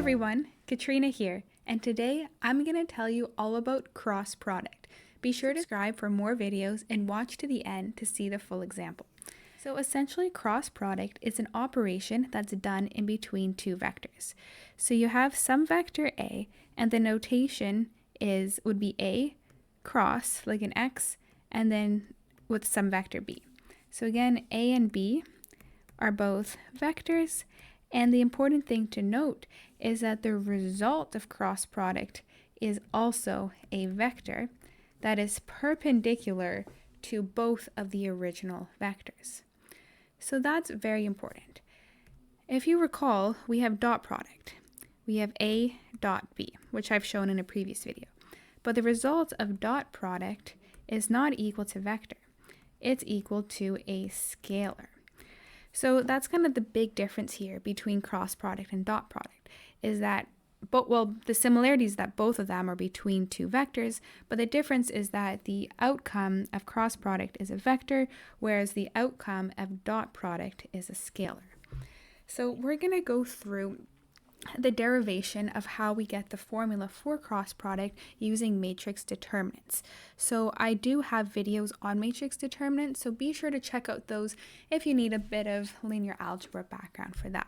everyone, Katrina here, and today I'm going to tell you all about cross product. Be sure to subscribe for more videos and watch to the end to see the full example. So essentially, cross product is an operation that's done in between two vectors. So you have some vector A, and the notation would be A cross, like an X, and then with some vector B. So again, A and B are both vectors, and the important thing to note is that the result of cross product is also a vector that is perpendicular to both of the original vectors. So that's very important. If you recall, we have dot product. We have A dot B, which I've shown in a previous video. But the result of dot product is not equal to vector. It's equal to a scalar. So that's kind of the big difference here between cross product and dot product, is that the similarities that both of them are between two vectors, but the difference is that the outcome of cross product is a vector, whereas the outcome of dot product is a scalar. So we're going to go through the derivation of how we get the formula for cross product using matrix determinants. So I do have videos on matrix determinants, so be sure to check out those if you need a bit of linear algebra background for that.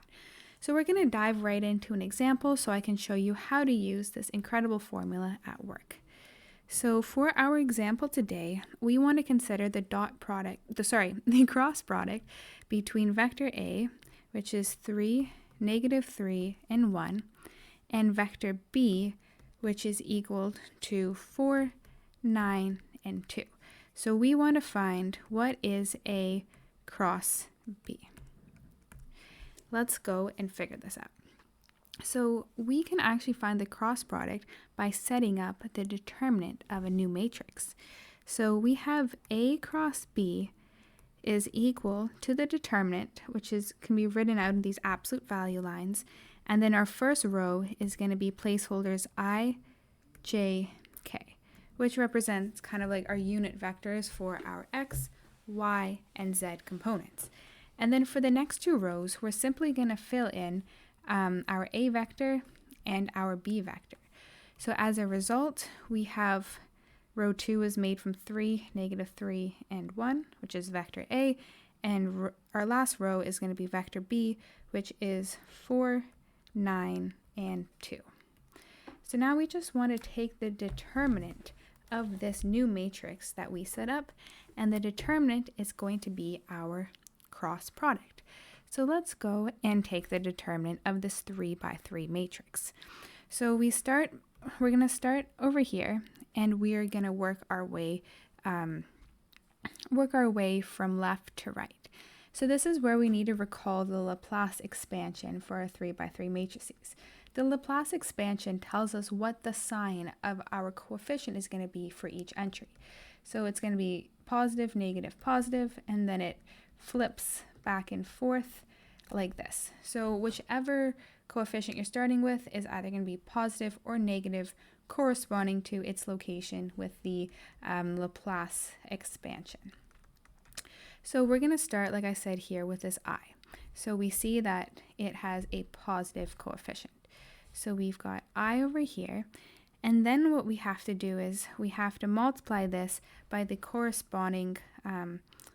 So we're going to dive right into an example so I can show you how to use this incredible formula at work. So for our example today, we want to consider the cross product between vector A, which is 3, -3, and 1, and vector B, which is equal to 4, 9, and 2. So we want to find what is A cross B. Let's go and figure this out. So we can actually find the cross product by setting up the determinant of a new matrix. So we have A cross B is equal to the determinant, which can be written out in these absolute value lines, and then our first row is going to be placeholders I, J, K, which represents kind of like our unit vectors for our X, Y, and Z components. And then for the next two rows, we're simply going to fill in our A vector and our B vector. So as a result, we have row 2 is made from 3, -3, and 1, which is vector A, and our last row is going to be vector B, which is 4, 9, and 2. So now we just want to take the determinant of this new matrix that we set up, and the determinant is going to be our cross product. So let's go and take the determinant of this 3 by 3 matrix. So we're going to start over here, and we are going to work our way from left to right. So this is where we need to recall the Laplace expansion for our 3 by 3 matrices. The Laplace expansion tells us what the sign of our coefficient is going to be for each entry. So it's going to be positive, negative, positive, and then it flips back and forth like this. So whichever coefficient you're starting with is either going to be positive or negative, corresponding to its location with the Laplace expansion. So we're going to start, like I said here, with this I. So we see that it has a positive coefficient. So we've got I over here, and then what we have to do is we have to multiply this by the corresponding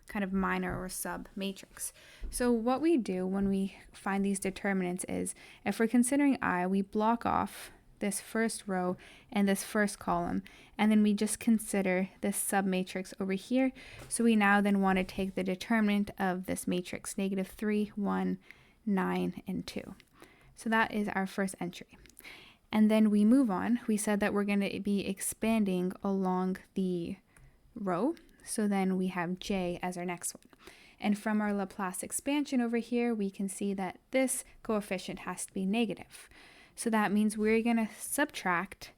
kind of minor or sub matrix. So what we do when we find these determinants is, if we're considering I, we block off this first row and this first column, and then we just consider this sub matrix over here. So we now then want to take the determinant of this matrix, -3, 1, 9, and 2. So that is our first entry. And then we move on. We said that we're going to be expanding along the row. So then we have J as our next one. And from our Laplace expansion over here, we can see that this coefficient has to be negative. So that means we're going to subtract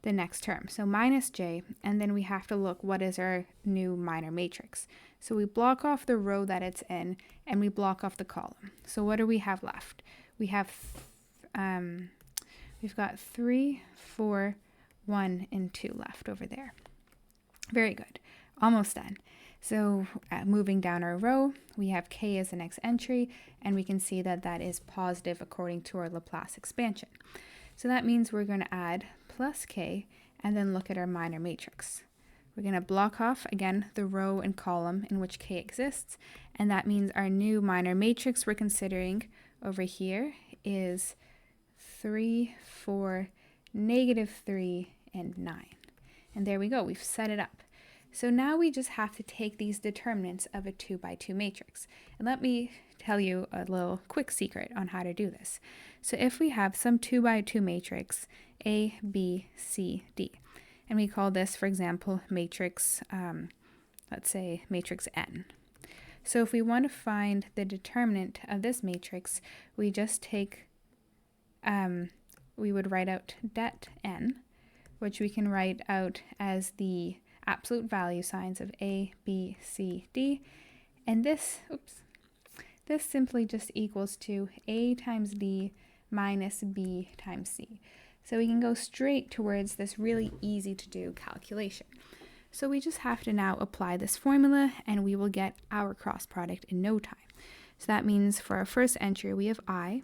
the next term, so minus J, and then we have to look what is our new minor matrix. So we block off the row that it's in, and we block off the column. So what do we have left? We have, we've got 3, 4, 1, and 2 left over there. Very good. Almost done. So moving down our row, we have k as the next entry, and we can see that that is positive according to our Laplace expansion. So that means we're going to add plus k and then look at our minor matrix. We're going to block off, again, the row and column in which k exists, and that means our new minor matrix we're considering over here is 3, 4, -3, and 9. And there we go, we've set it up. So now we just have to take these determinants of a 2 by 2 matrix. And let me tell you a little quick secret on how to do this. So if we have some 2 by 2 matrix, A, B, C, D, and we call this, for example, matrix, let's say matrix N. So if we want to find the determinant of this matrix, we just take, we would write out det N, which we can write out as the absolute value signs of A, B, C, D, and this simply just equals to A times D minus B times C. So we can go straight towards this really easy to do calculation. So we just have to now apply this formula and we will get our cross product in no time. So that means for our first entry we have I,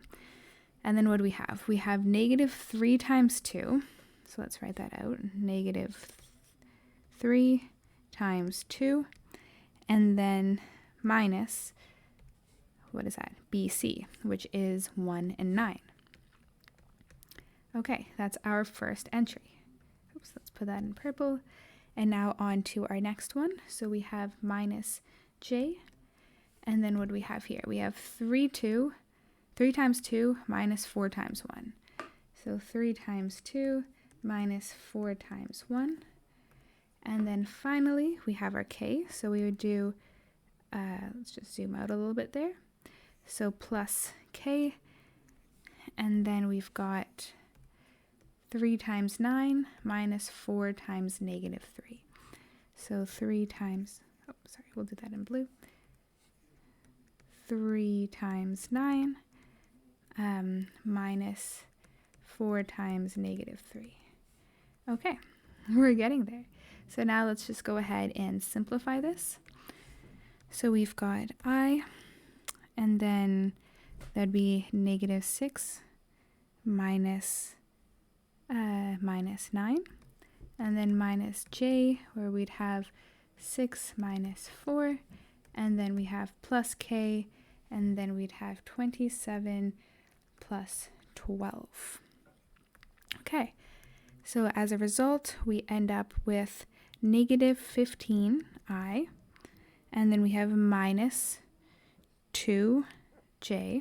and then what do we have? We have -3 times 2, so let's write that out, -3 times 2, and then minus, what is that? BC, which is 1 and 9. Okay, that's our first entry. Oops, let's put that in purple. And now on to our next one. So we have minus J, and then what do we have here? We have 3 times 2 minus 4 times 1. So 3 times 2 minus 4 times 1. And then finally, we have our k. So we would do, let's just zoom out a little bit there. So plus k, and then we've got 3 times 9 minus 4 times -3. So 3 times, oh, sorry, we'll do that in blue. 3 times 9 minus 4 times -3. Okay, we're getting there. So now let's just go ahead and simplify this. So we've got I, and then that'd be -6 minus 9, and then minus J, where we'd have 6 minus 4, and then we have plus K, and then we'd have 27 plus 12. Okay, so as a result, we end up with -15I, and then we have minus 2J,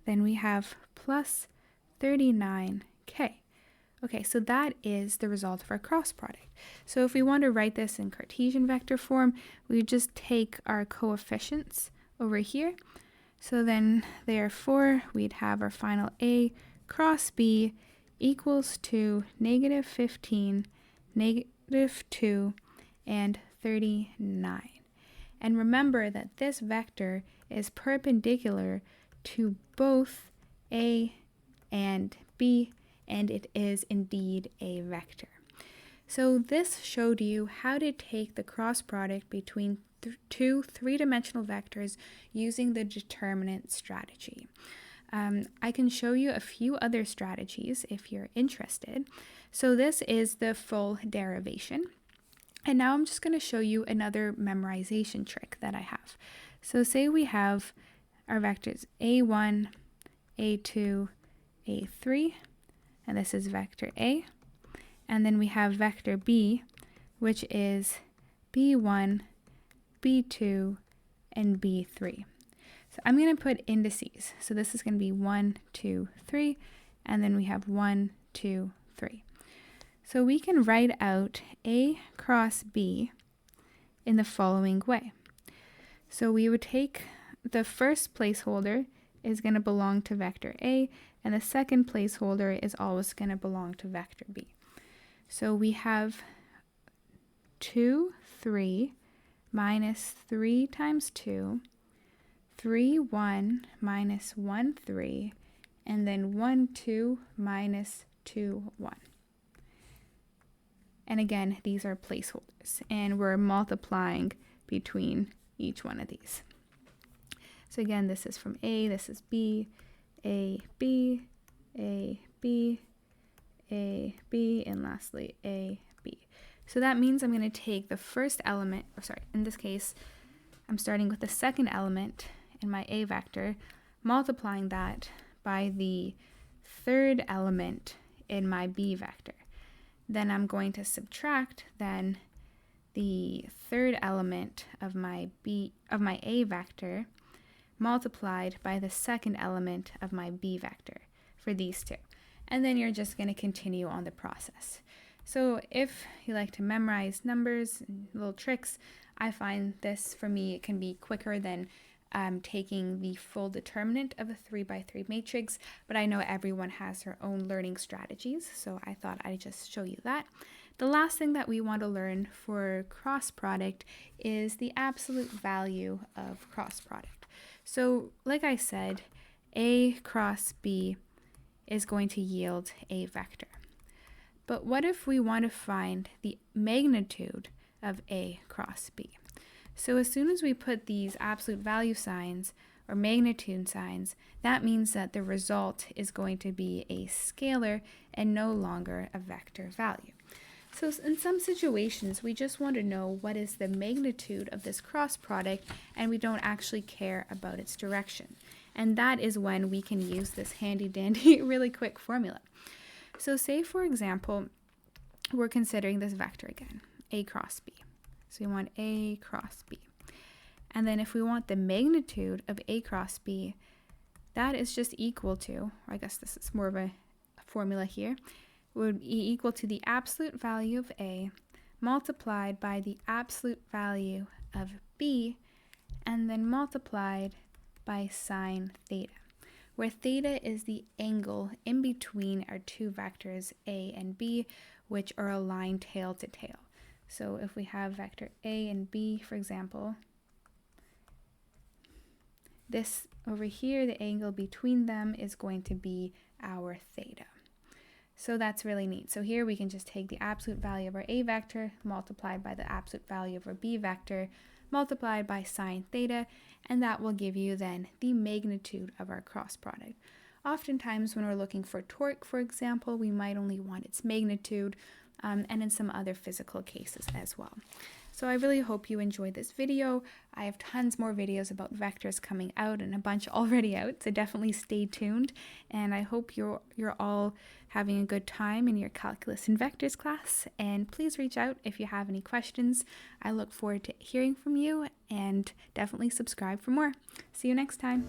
then we have plus 39K. Okay, so that is the result of our cross product. So if we want to write this in Cartesian vector form, we would just take our coefficients over here. So then therefore we'd have our final A cross B equals to -15, -2, and 39. And remember that this vector is perpendicular to both A and B, and it is indeed a vector. So this showed you how to take the cross product between two three-dimensional vectors using the determinant strategy. I can show you a few other strategies if you're interested. So this is the full derivation. And now I'm just going to show you another memorization trick that I have. So say we have our vectors A1, A2, A3, and this is vector A. And then we have vector B, which is B1, B2, and B3. So I'm going to put indices. So this is going to be 1, 2, 3, and then we have 1, 2, 3. So we can write out A cross B in the following way. So we would take the first placeholder is going to belong to vector A, and the second placeholder is always going to belong to vector B. So we have 2, 3 minus 3 times 2, 3, 1 minus 1, 3, and then 1, 2 minus 2, 1. And again, these are placeholders, and we're multiplying between each one of these. So again, this is from A, this is B, A, B, A, B, A, B, and lastly A, B. So that means I'm going to take the first element, in this case, I'm starting with the second element in my A vector, multiplying that by the third element in my B vector. Then I'm going to subtract then the third element of my A vector multiplied by the second element of my B vector for these two. And then you're just going to continue on the process. So if you like to memorize numbers and little tricks, I find this, for me, it can be quicker than taking the full determinant of a 3x3 matrix, but I know everyone has their own learning strategies, so I thought I'd just show you that. The last thing that we want to learn for cross product is the absolute value of cross product. So like I said, A cross B is going to yield A vector. But what if we want to find the magnitude of A cross B? So as soon as we put these absolute value signs or magnitude signs, that means that the result is going to be a scalar and no longer a vector value. So in some situations, we just want to know what is the magnitude of this cross product, and we don't actually care about its direction. And that is when we can use this handy dandy really quick formula. So say, for example, we're considering this vector again, A cross B. So we want A cross B. And then if we want the magnitude of A cross B, that is just equal to, or I guess this is more of a formula here, would be equal to the absolute value of A multiplied by the absolute value of B, and then multiplied by sine theta, where theta is the angle in between our two vectors A and B, which are aligned tail to tail. So if we have vector A and B, for example, this over here, the angle between them is going to be our theta. So that's really neat. So here we can just take the absolute value of our A vector multiplied by the absolute value of our B vector multiplied by sine theta, and that will give you then the magnitude of our cross product. Oftentimes when we're looking for torque, for example, we might only want its magnitude, and in some other physical cases as well. So I really hope you enjoyed this video. I have tons more videos about vectors coming out and a bunch already out, so definitely stay tuned. And I hope you're all having a good time in your calculus and vectors class. And please reach out if you have any questions. I look forward to hearing from you, and definitely subscribe for more. See you next time.